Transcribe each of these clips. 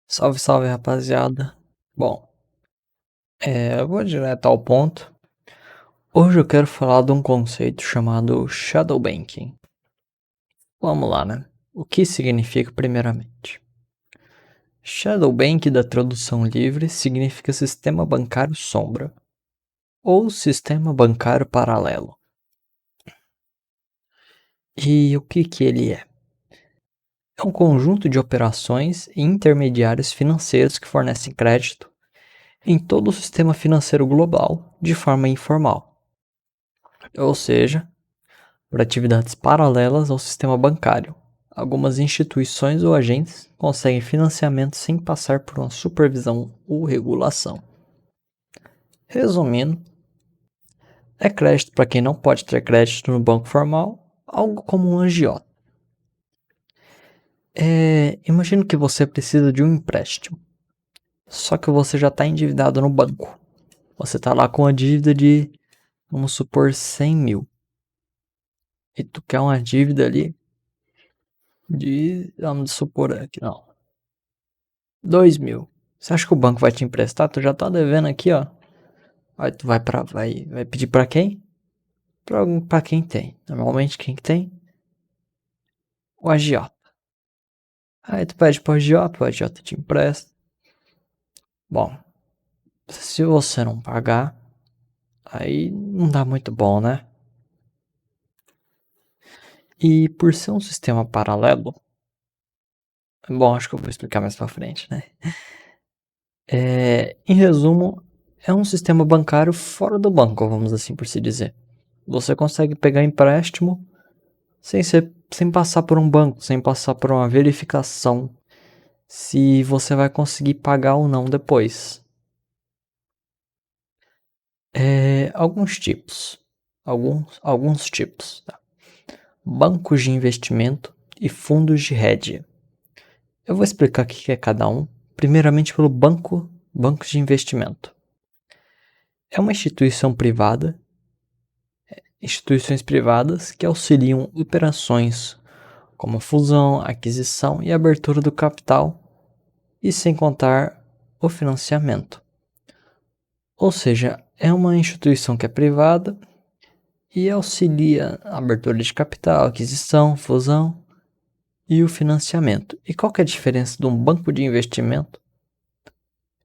Salve, salve, rapaziada. Bom, eu vou direto ao ponto. Hoje eu quero falar de um conceito chamado Shadow Banking. Vamos lá, né? O que significa primeiramente? Shadow Bank, da tradução livre, significa sistema bancário sombra ou sistema bancário paralelo. E o que ele é? É um conjunto de operações e intermediários financeiros que fornecem crédito em todo o sistema financeiro global de forma informal. Ou seja, por atividades paralelas ao sistema bancário. Algumas instituições ou agentes conseguem financiamento sem passar por uma supervisão ou regulação. Resumindo, é crédito para quem não pode ter crédito no banco formal, algo como um agiota. Imagino que você precisa de um empréstimo, só que você já está endividado no banco. Você está lá com a dívida de, vamos supor, 100 mil. E tu quer uma dívida ali de, vamos supor aqui, não, 2 mil. Você acha que o banco vai te emprestar? Tu já tá devendo aqui, ó. Aí tu vai pedir pra quem? Pra quem tem. Normalmente quem que tem? O agiota. Aí tu pede pro agiota, o agiota te empresta. Bom, se você não pagar, aí não dá muito bom, né? E por ser um sistema paralelo, bom, acho que eu vou explicar mais pra frente, né? Em resumo, é um sistema bancário fora do banco, vamos assim por se dizer. Você consegue pegar empréstimo sem passar por um banco, sem passar por uma verificação se você vai conseguir pagar ou não depois. Alguns tipos. Alguns tipos. Tá? Bancos de investimento e fundos de hedge. Eu vou explicar o que é cada um. Primeiramente pelo bancos de investimento. É uma instituições privadas que auxiliam operações como fusão, aquisição e abertura do capital, e sem contar o financiamento. Ou seja, é uma instituição que é privada e auxilia a abertura de capital, aquisição, fusão e o financiamento. E qual que é a diferença de um banco de investimento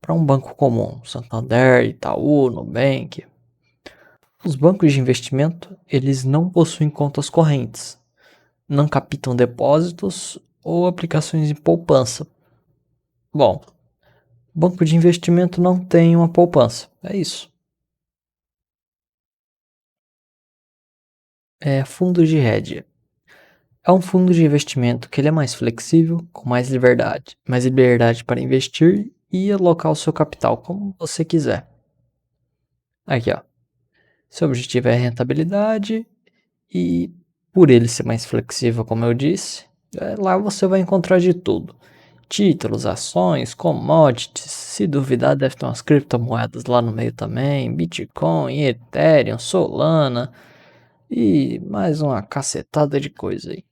para um banco comum? Santander, Itaú, Nubank. Os bancos de investimento, eles não possuem contas correntes, não captam depósitos ou aplicações em poupança. Bom, banco de investimento não tem uma poupança, é isso. Fundos de hedge. É um fundo de investimento que ele é mais flexível, com mais liberdade para investir e alocar o seu capital como você quiser. Aqui, ó. Seu objetivo é rentabilidade e, por ele ser mais flexível, como eu disse, lá você vai encontrar de tudo. Títulos, ações, commodities, se duvidar deve ter umas criptomoedas lá no meio também, Bitcoin, Ethereum, Solana e mais uma cacetada de coisa aí.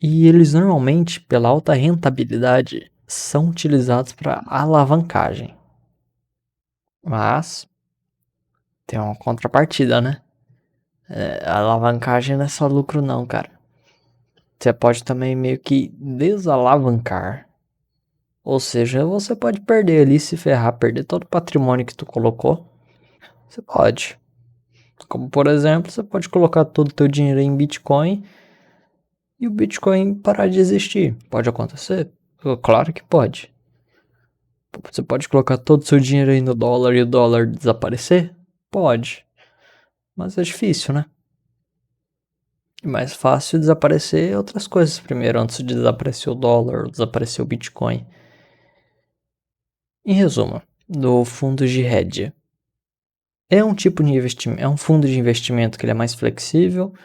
E eles normalmente, pela alta rentabilidade, são utilizados para alavancagem. Mas tem uma contrapartida, né? A alavancagem não é só lucro não, cara. Você pode também meio que desalavancar. Ou seja, você pode perder ali, se ferrar, perder todo o patrimônio que tu colocou. Você pode. Como por exemplo, você pode colocar todo o teu dinheiro em Bitcoin e o Bitcoin parar de existir. Pode acontecer? Claro que pode. Você pode colocar todo o seu dinheiro aí no dólar e o dólar desaparecer? Pode. Mas é difícil, né? É mais fácil desaparecer outras coisas primeiro, antes de desaparecer o dólar ou desaparecer o Bitcoin. Em resumo, do fundo de hedge. É um tipo de investimento, é um fundo de investimento que ele é mais flexível.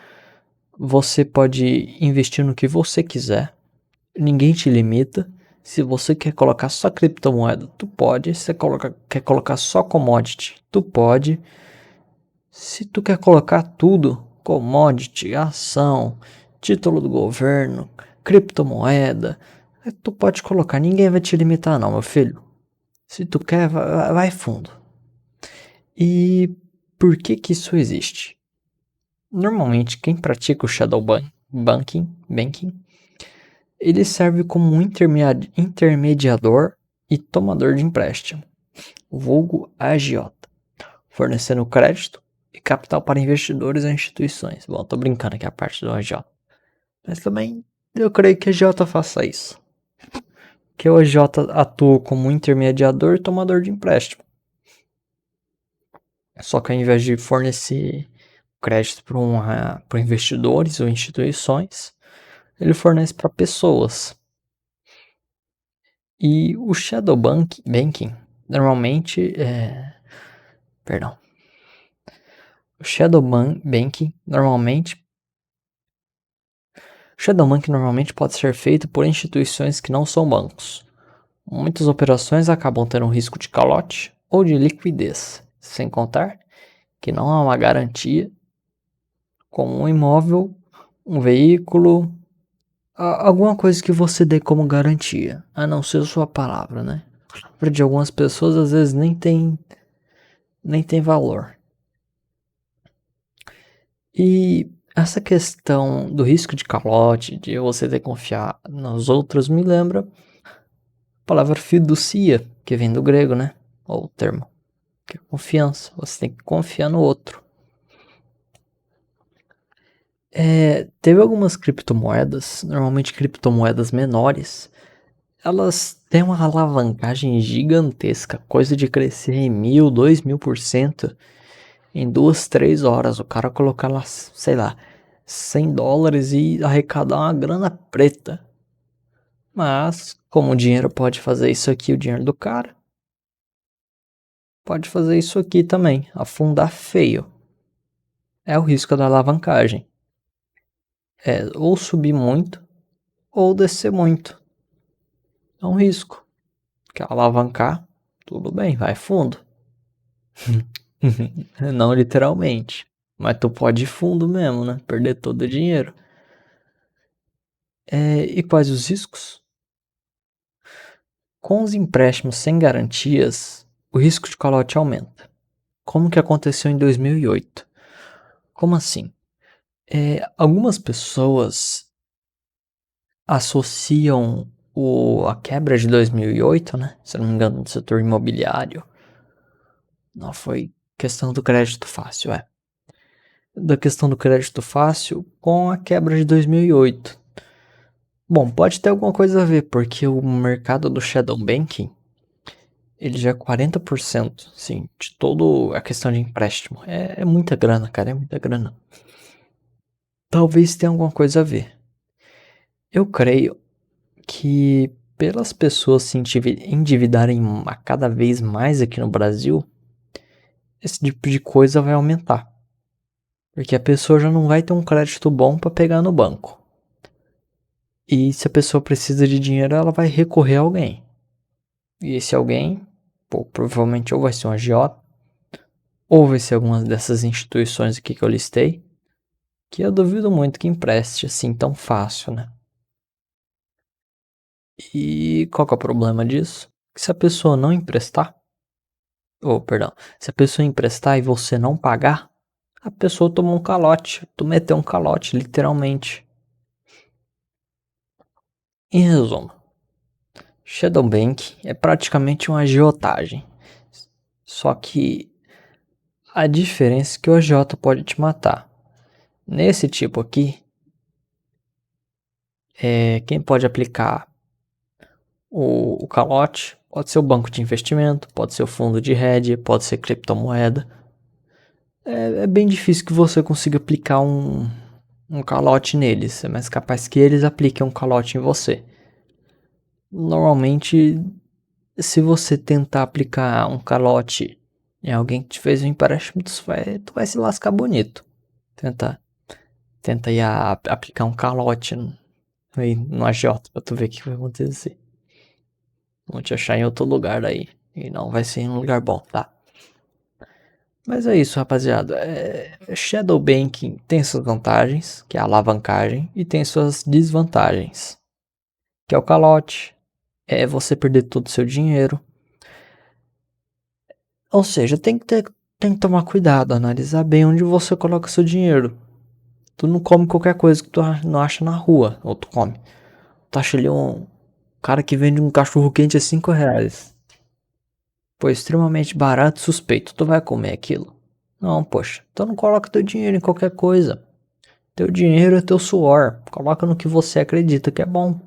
Você pode investir no que você quiser. Ninguém te limita. Se você quer colocar só criptomoeda, tu pode. Se você quer colocar só commodity, tu pode. Se tu quer colocar tudo, commodity, ação, título do governo, criptomoeda, Tu pode colocar, ninguém vai te limitar não, meu filho. Se tu quer, vai fundo. E por que que isso existe? Normalmente, quem pratica o banking, ele serve como um intermediador e tomador de empréstimo, vulgo agiota, fornecendo crédito e capital para investidores e instituições. Bom, tô brincando aqui a parte do agiota. Mas também eu creio que a agiota faça isso. Que o agiota atua como intermediador e tomador de empréstimo. Só que ao invés de fornecer crédito para investidores ou instituições, ele fornece para pessoas. E o shadow banking normalmente perdão. O shadow banking normalmente pode ser feito por instituições que não são bancos. Muitas operações acabam tendo um risco de calote ou de liquidez, sem contar que não há uma garantia como um imóvel, um veículo, alguma coisa que você dê como garantia, a não ser sua palavra, né? A palavra de algumas pessoas às vezes nem tem valor. E essa questão do risco de calote, de você ter que confiar nos outros, me lembra a palavra fiducia, que vem do grego, né? Ou o termo, que é confiança. Você tem que confiar no outro. Teve algumas criptomoedas, normalmente criptomoedas menores, elas têm uma alavancagem gigantesca, coisa de crescer em 1000, 2000% em 2, 3 horas. O cara colocar lá, sei lá, $100 e arrecadar uma grana preta. Mas, como o dinheiro pode fazer isso aqui, o dinheiro do cara, pode fazer isso aqui também, afundar feio. É o risco da alavancagem. É ou subir muito, ou descer muito. É um risco. Quer alavancar? Tudo bem, vai fundo. Não literalmente. Mas tu pode ir fundo mesmo, né? Perder todo o dinheiro. E quais os riscos? Com os empréstimos sem garantias, o risco de calote aumenta. Como que aconteceu em 2008? Como assim? Algumas pessoas associam a quebra de 2008, né? Se não me engano, do setor imobiliário. Não foi questão do crédito fácil, da questão do crédito fácil com a quebra de 2008. Bom, pode ter alguma coisa a ver, porque o mercado do shadow banking, ele já é 40%, sim, de toda a questão de empréstimo. É muita grana, cara, é muita grana. Talvez tenha alguma coisa a ver. Eu creio que pelas pessoas se endividarem a cada vez mais aqui no Brasil, esse tipo de coisa vai aumentar. Porque a pessoa já não vai ter um crédito bom para pegar no banco. E se a pessoa precisa de dinheiro, ela vai recorrer a alguém. E esse alguém, provavelmente ou vai ser um agiota, ou vai ser alguma dessas instituições aqui que eu listei, que eu duvido muito que empreste assim tão fácil, né? E qual que é o problema disso? Que se a pessoa não emprestar, perdão, se a pessoa emprestar e você não pagar, a pessoa tomou um calote, tu meteu um calote, literalmente. Em resumo, Shadow Bank é praticamente uma agiotagem. Só que a diferença é que o agiota pode te matar. Nesse tipo aqui, quem pode aplicar o calote pode ser o banco de investimento, pode ser o fundo de hedge, pode ser criptomoeda. É bem difícil que você consiga aplicar um calote neles. É mais capaz que eles apliquem um calote em você. Normalmente, se você tentar aplicar um calote em alguém que te fez um empréstimo, tu vai se lascar bonito. Tenta ir aplicar um calote no agiota pra tu ver o que vai acontecer. Vão te achar em outro lugar aí. E não vai ser em um lugar bom, tá? Mas é isso, rapaziada. Shadow Banking tem suas vantagens, que é a alavancagem, e tem suas desvantagens. que é o calote, é você perder todo o seu dinheiro. Ou seja, tem que tomar cuidado, analisar bem onde você coloca seu dinheiro. Tu não come qualquer coisa que tu não acha na rua, ou tu come. Tu acha ali um cara que vende um cachorro quente a R$ 5. Pô, extremamente barato e suspeito. Tu vai comer aquilo? Não, poxa. Então não coloca teu dinheiro em qualquer coisa. Teu dinheiro é teu suor. Coloca no que você acredita que é bom.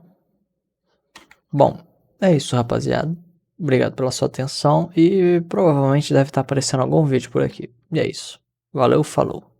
Bom, é isso, rapaziada. Obrigado pela sua atenção e provavelmente deve estar aparecendo algum vídeo por aqui. E é isso. Valeu, falou.